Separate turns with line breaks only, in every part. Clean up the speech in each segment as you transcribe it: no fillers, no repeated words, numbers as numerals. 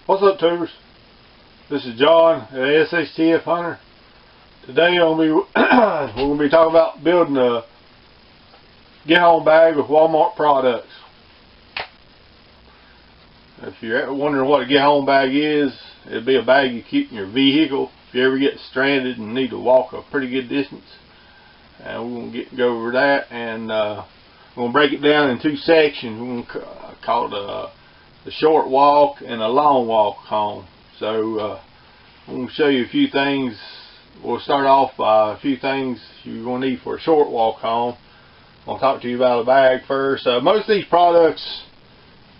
What's up, tubers? This is John at SHTF Hunter. Today we're going to be talking about building a get-home bag with Wal-Mart products. If you're wondering what a get-home bag is, it'd be a bag you keep in your vehicle if you ever get stranded and need to walk a pretty good distance. And we're going to go over that, and we're going to break it down in two sections. We're going to call it the short walk and a long walk home. So I'm going to show you a few things. We'll start off by a few things you're going to need for a short walk home. I'll talk to you about a bag first. Most of these products,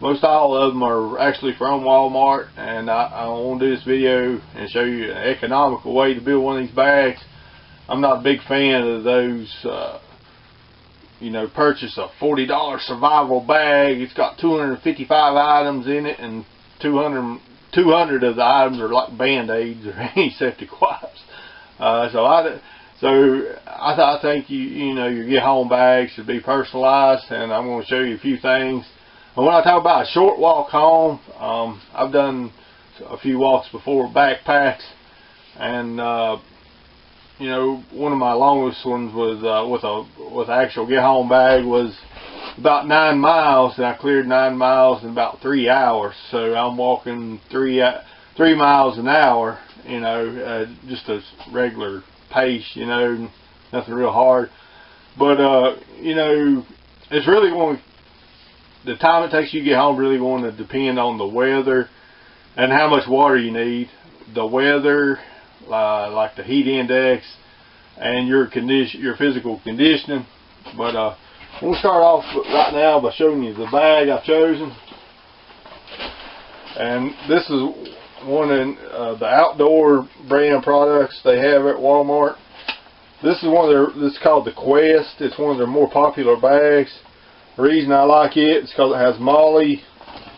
most all of them are actually from Wal-Mart, and I want to do this video and show you an economical way to build one of these bags. I'm not a big fan of those, purchase a $40 survival bag. It's got 255 items in it, and 200 of the items are like Band-Aids or antiseptic wipes. So I think your get-home bag should be personalized, and I'm going to show you a few things. And when I talk about a short walk home, I've done a few walks before with backpacks, and one of my longest ones was with an actual get-home bag was about 9 miles, and I cleared 9 miles in about 3 hours. So I'm walking 3 miles an hour, just a regular pace, nothing real hard. But it's really going. The time it takes you to get home really going to depend on the weather and how much water you need. The weather, like the heat index, and your physical conditioning. But we'll start off right now by showing you the bag I've chosen. And this is one of the outdoor brand products they have at Walmart. This is this is called the Quest. It's one of their more popular bags. The reason I like it is because it has MOLLE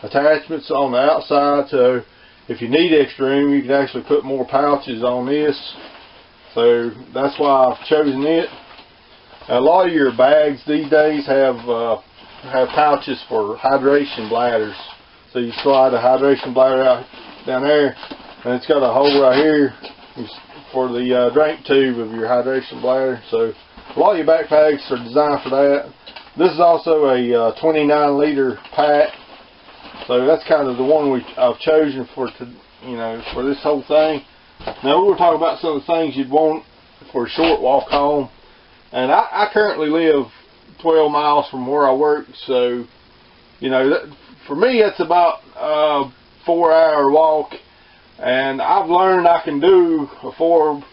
attachments on the outside, so if you need extra room, you can actually put more pouches on this. So that's why I've chosen it. A lot of your bags these days have pouches for hydration bladders. So you slide a hydration bladder out down there, and it's got a hole right here for the drink tube of your hydration bladder. So a lot of your backpacks are designed for that. This is also a 29-liter pack, so that's kind of the one I've chosen for this whole thing. Now we're going to talk about some of the things you'd want for a short walk home. And I currently live 12 miles from where I work, so for me that's about a 4-hour walk, and I've learned I can do about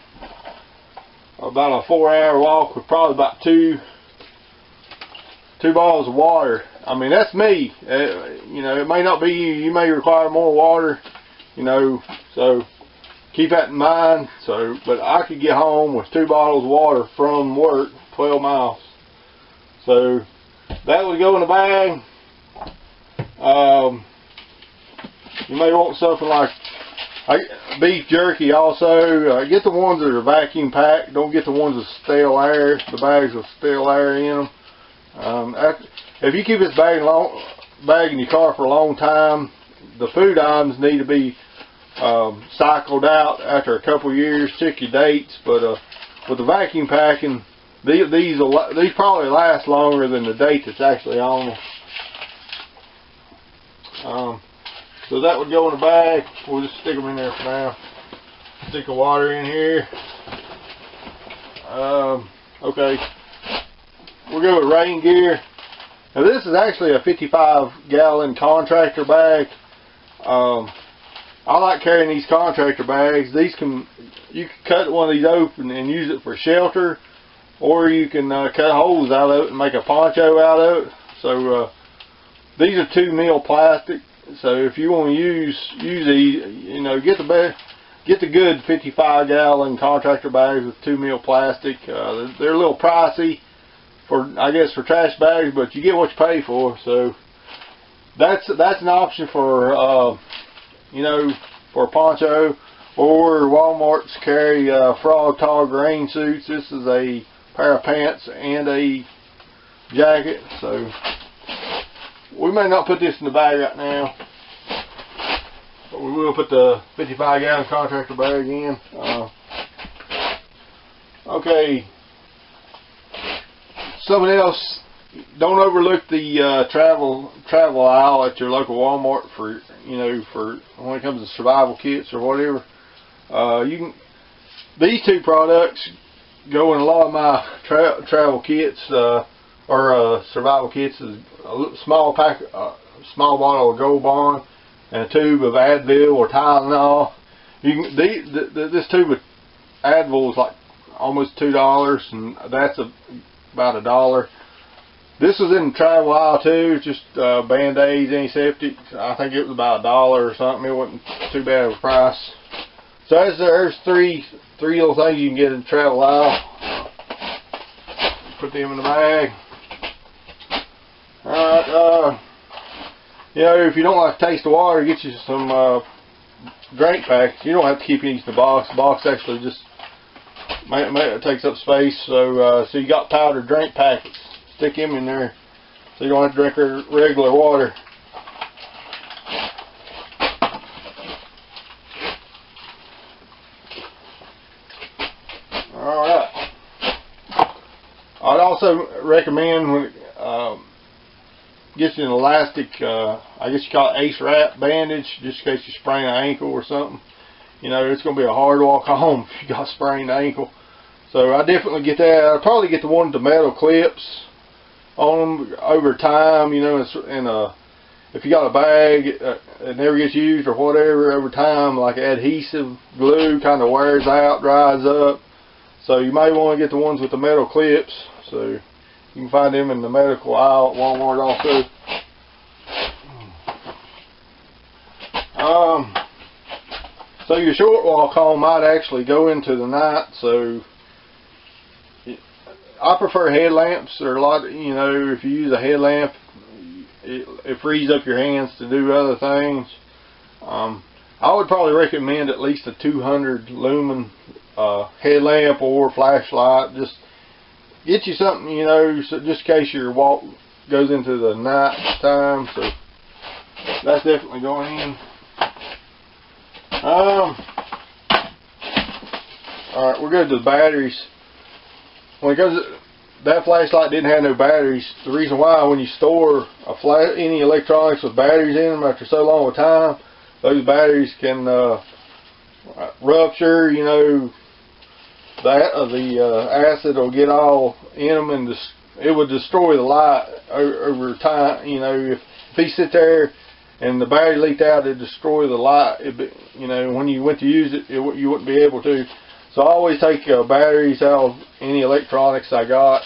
a 4-hour walk with probably about two bottles of water. I mean, that's me. It may not be you. You may require more water. So keep that in mind. But I could get home with 2 bottles of water from work, 12 miles. So that would go in the bag. You may want something like beef jerky also. Get the ones that are vacuum packed. Don't get the ones with stale air. The bags with stale air in them. If you keep this bag in your car for a long time, the food items need to be cycled out after a couple of years. Check your dates. But with the vacuum packing, these probably last longer than the date that's actually on them. So that would go in the bag. We'll just stick them in there for now. Stick the water in here. Okay. We'll go with rain gear. Now this is actually a 55-gallon contractor bag. I like carrying these contractor bags. You can cut one of these open and use it for shelter, or you can cut holes out of it and make a poncho out of it. So these are 2 mil plastic. So if you want to use these, get the good 55-gallon contractor bags with 2 mil plastic. They're a little pricey I guess for trash bags, but you get what you pay for. So that's an option for for a poncho. Or Walmart's carry frog tog rain suits. This is a pair of pants and a jacket. So we may not put this in the bag right now, but we we'll put the 55-gallon contractor bag in. Okay. Something else. Don't overlook the travel aisle at your local Walmart for for when it comes to survival kits or whatever. These two products go in a lot of my travel kits or survival kits. Is a small bottle of Gold Bond and a tube of Advil or Tylenol. This tube of Advil is like almost $2, and that's about $1. This was in the travel aisle too, just Band-Aids, antiseptic. I think it was about $1 or something. It wasn't too bad of a price. So there's three little things you can get in the travel aisle. Put them in the bag. Alright, if you don't like the taste of water, get you some drink packs. You don't have to keep using the box. The box actually just takes up space. So you got powdered drink packets. Stick them in there so you don't have to drink regular water. Alright. I'd also recommend when get you an elastic, I guess you call it ace wrap bandage, just in case you sprain an ankle or something. It's going to be a hard walk home if you got a sprained ankle. So I definitely get that. I'd probably get the one with the metal clips on them over time, if you got a bag it never gets used or whatever, over time, like adhesive glue kind of wears out, dries up. So you may want to get the ones with the metal clips. So you can find them in the medical aisle at Walmart also. So your short walk home might actually go into the night. So I prefer headlamps. There are a lot, if you use a headlamp, it frees up your hands to do other things. I would probably recommend at least a 200 lumen headlamp or flashlight. Just get you something, so just in case your walk goes into the night time. So that's definitely going in. Alright, we're good to the batteries. When it goes, that flashlight didn't have no batteries. The reason why, when you store any electronics with batteries in them after so long a time, those batteries can rupture. The acid will get all in them, and it would destroy the light over time. If you sit there and the battery leaked out, it'd destroy the light. When you went to use it, you wouldn't be able to. So I always take batteries out of any electronics I got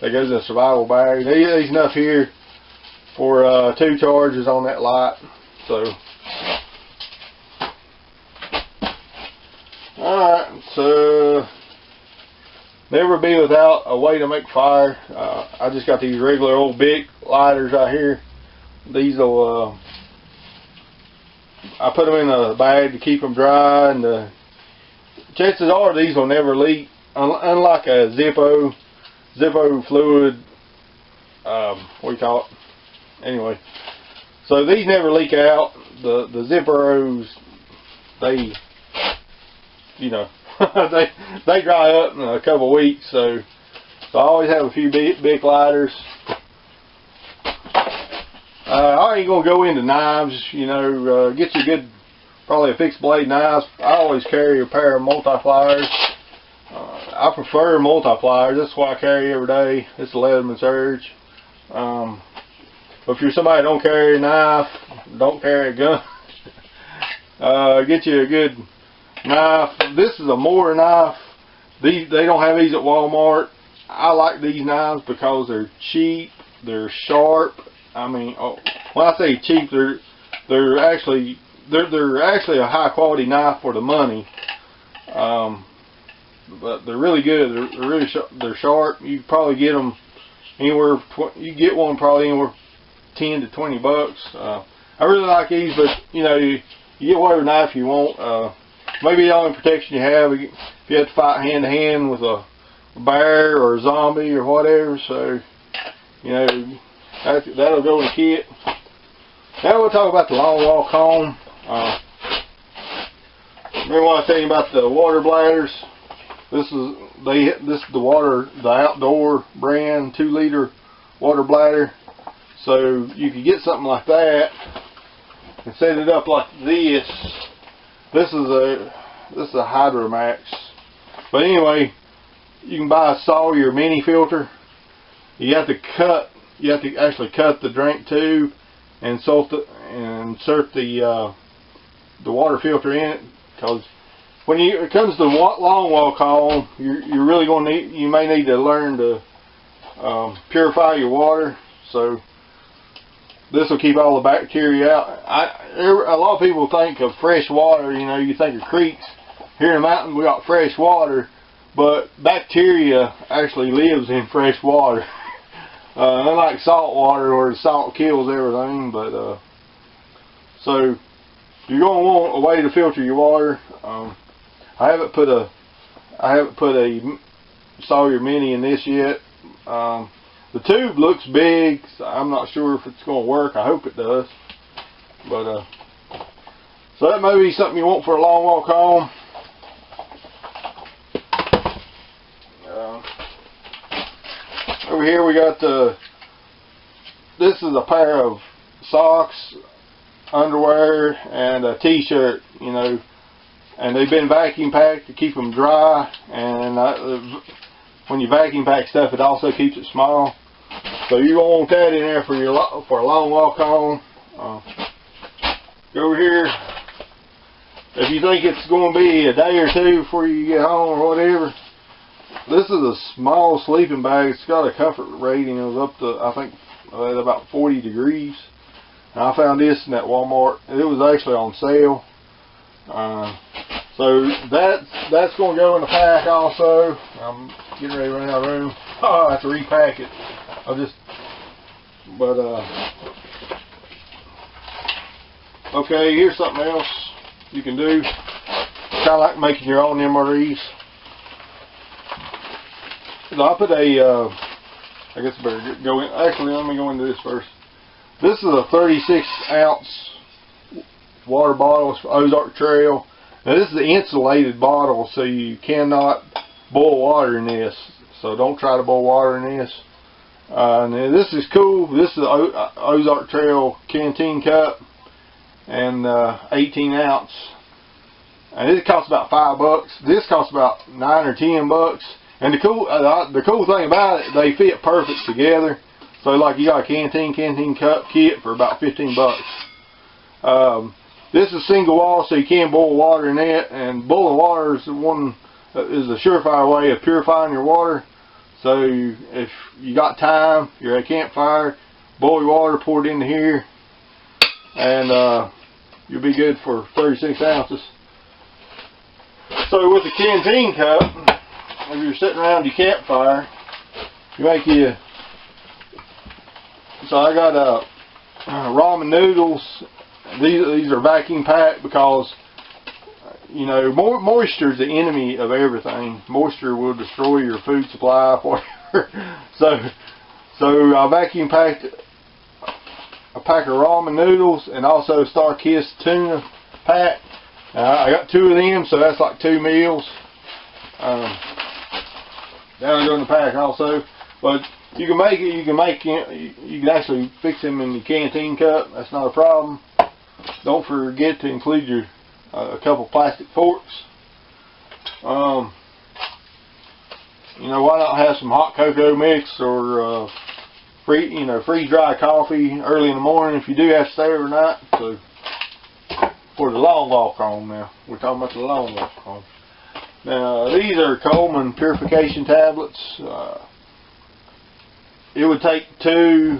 that goes in a survival bag. There's enough here for 2 charges on that light. So, alright, so never be without a way to make fire. I just got these regular old Bic lighters right here. These will, I put them in a bag to keep them dry, and chances are these will never leak, unlike a Zippo fluid, what do you call it? Anyway, so these never leak out. The Zipporos, they they dry up in a couple of weeks. So I always have a few big lighters. I ain't gonna go into knives. Get you good, probably a fixed blade knives. I always carry a pair of multipliers. I prefer multipliers. That's what I carry every day. It's a Leatherman Surge. But if you're somebody that don't carry a knife, don't carry a gun, get you a good knife. This is a mortar knife. They don't have these at Walmart. I like these knives because they're cheap. They're sharp. I mean, when I say cheap, they're actually a high quality knife for the money. But they're really good. They're really they're sharp. You can probably get them anywhere. You get one probably anywhere $10 to $20. I really like these, but you get whatever knife you want. Maybe the only protection you have if you have to fight hand to hand with a bear or a zombie or whatever. So that'll go in the kit. Now we'll talk about the long walk home. Remember what I was telling you about the water bladders? This is the outdoor brand 2-liter water bladder. So you could get something like that and set it up like this. This is a Hydromax. But anyway, you can buy a Sawyer mini filter. You have to actually cut the drink tube and insert the water filter in it, because when it comes to long walk home, you're really going to you may need to learn to purify your water. So this will keep all the bacteria out. A lot of people think of fresh water, you think of creeks. Here in the mountains we got fresh water, but bacteria actually lives in fresh water. Unlike salt water where the salt kills everything. But so you're going to want a way to filter your water. I haven't put a Sawyer Mini in this yet. The tube looks big, so I'm not sure if it's going to work. I hope it does. But so that may be something you want for a long walk home. Over here we got this is a pair of socks, underwear, and a t-shirt, and they've been vacuum packed to keep them dry. And when you vacuum pack stuff, it also keeps it small. So you're gonna want that in there for a long walk home. Go over here. If you think it's going to be a day or two before you get home or whatever, this is a small sleeping bag. It's got a comfort rating of up to, I think, at about 40 degrees. And I found this in that Wal-Mart. It was actually on sale. So that's going to go in the pack also. I'm getting ready to run out of room. Oh, I have to repack it. Okay, here's something else you can do. Kind of like making your own MREs. So I put I guess I better go in. Actually, let me go into this first. This is a 36-ounce water bottle for Ozark Trail. Now this is an insulated bottle, so you cannot boil water in this. So don't try to boil water in this. Now this is cool. This is an Ozark Trail canteen cup, and 18 ounce. And it costs about $5. This costs about $9 or $10. And the cool thing about it, they fit perfect together. So like you got a canteen cup kit for about $15. This is single wall, so you can boil water in it, and boiling water is a surefire way of purifying your water. So if you got time, you're at a campfire, boil your water, pour it into here, and you'll be good for 36 ounces. So with the canteen cup, if you're sitting around your campfire, so I got ramen noodles. These are vacuum packed because moisture is the enemy of everything. Moisture will destroy your food supply, whatever. So I vacuum packed a pack of ramen noodles and also Star-Kissed tuna pack. I got 2 of them, so that's like 2 meals. That'll go in the pack also. But you can actually fix them in the canteen cup. That's not a problem. Don't forget to include your a couple plastic forks. Why not have some hot cocoa mix or freeze dry coffee early in the morning if you do have to stay overnight. So for the long walk home now. We're talking about the long walk home. Now these are Coleman purification tablets. It would take 2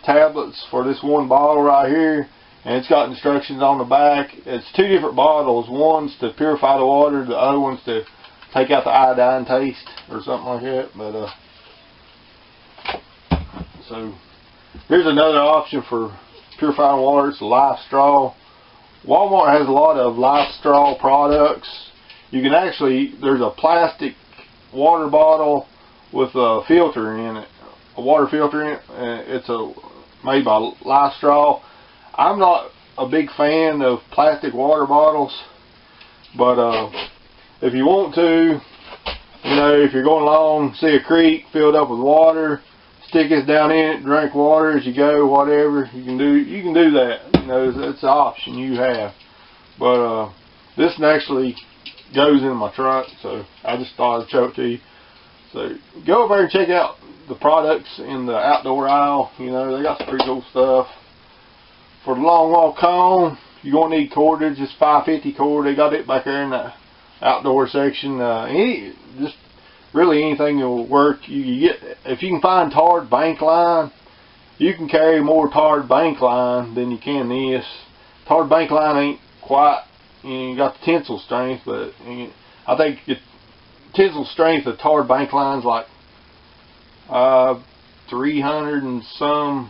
tablets for this one bottle right here, and it's got instructions on the back. It's 2 different bottles. One's to purify the water, the other one's to take out the iodine taste or something like that. But so here's another option for purifying water. It's a life straw. Wal-Mart has a lot of life straw products. You can actually, there's a plastic water bottle with a filter in it, a water filter in it. It's made by Life Straw. I'm not a big fan of plastic water bottles, but if you want to, you know, if you're going along, see a creek filled up with water, stick this down in it, drink water as you go, whatever you can do that. You know, that's an option you have. But this actually goes in my truck, so I just thought I'd show it to you. So go over there and check out the products in the outdoor aisle. You know, they got some pretty cool stuff. For the long walk home, you're gonna need cordage. It's 550 cord. They got it back there in the outdoor section. Just really anything will work. You get, if you can find tarred bank line, you can carry more tarred bank line than you can this. Tarred bank line ain't quite, you got the tensile strength, but I think the tensile strength of tarred bank line's like 300 and some.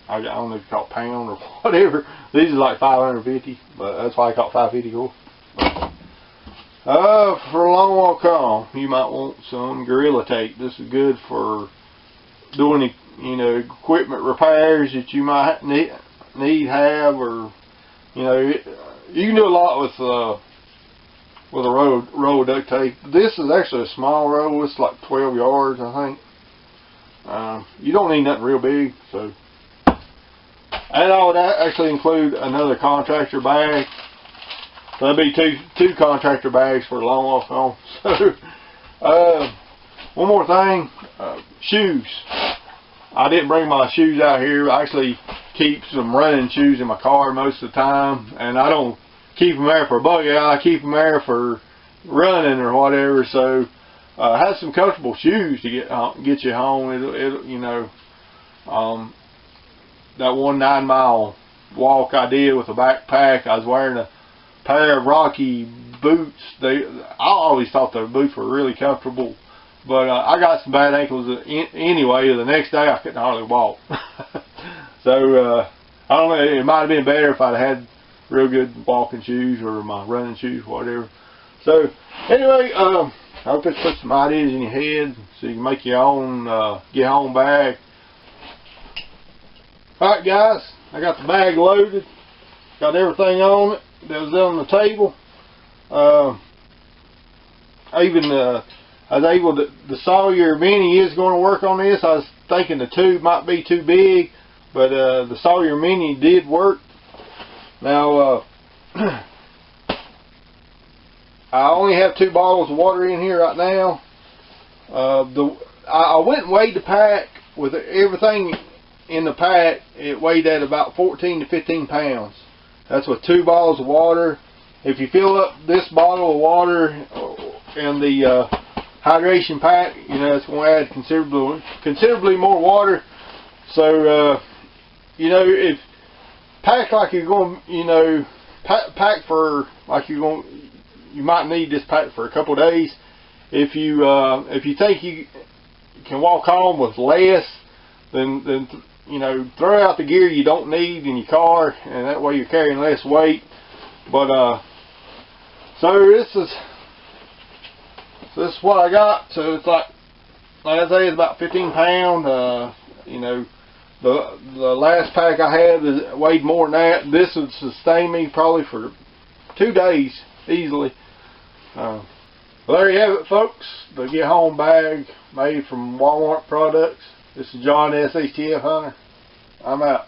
I don't know if you call it pound or whatever. These are like 550, but that's why I call it 550 cord. For a long walk home, you might want some Gorilla Tape. This is good for doing, you know, equipment repairs that you might have, or you know, you can do a lot with a roll of duct tape. This is actually a small roll. It's like 12 yards, I think. You don't need nothing real big, so. And I would actually include another contractor bag. So that'd be two contractor bags for a long walk home. So, one more thing, shoes. I didn't bring my shoes out here. I actually keep some running shoes in my car most of the time, and I don't keep them there for a bug out. I keep them there for running or whatever. So, have some comfortable shoes to get you home. It'll you know. That one 9-mile walk I did with a backpack, I was wearing a pair of Rocky boots. I always thought the boots were really comfortable, but I got some bad ankles anyway. The next day I couldn't hardly walk. So I don't know, it might have been better if I'd had real good walking shoes or my running shoes, whatever. So anyway, I hope this puts some ideas in your head so you can make your own get home bag. Alright guys, I got the bag loaded, got everything on it that was on the table. I was able to, the Sawyer Mini is going to work on this. I was thinking the tube might be too big, but the Sawyer Mini did work. Now, I only have 2 bottles of water in here right now. I went and weighed the pack with everything in the pack. It weighed at about 14 to 15 pounds. That's with 2 bottles of water. If you fill up this bottle of water and the hydration pack, you know, it's going to add considerably more water. So, you know, if pack like you're going, you know, pack for like you're going, you might need this pack for a couple of days. If you think you can walk home with less, then you know, throw out the gear you don't need in your car, and that way you're carrying less weight. But so this is what I got. So it's like I say, it's about 15 pound. You know, the last pack I had weighed more than that. This would sustain me probably for 2 days easily. Well, there you have it, folks. The Get Home bag made from Wal-Mart products. This is John, SHTF Hunter. I'm out.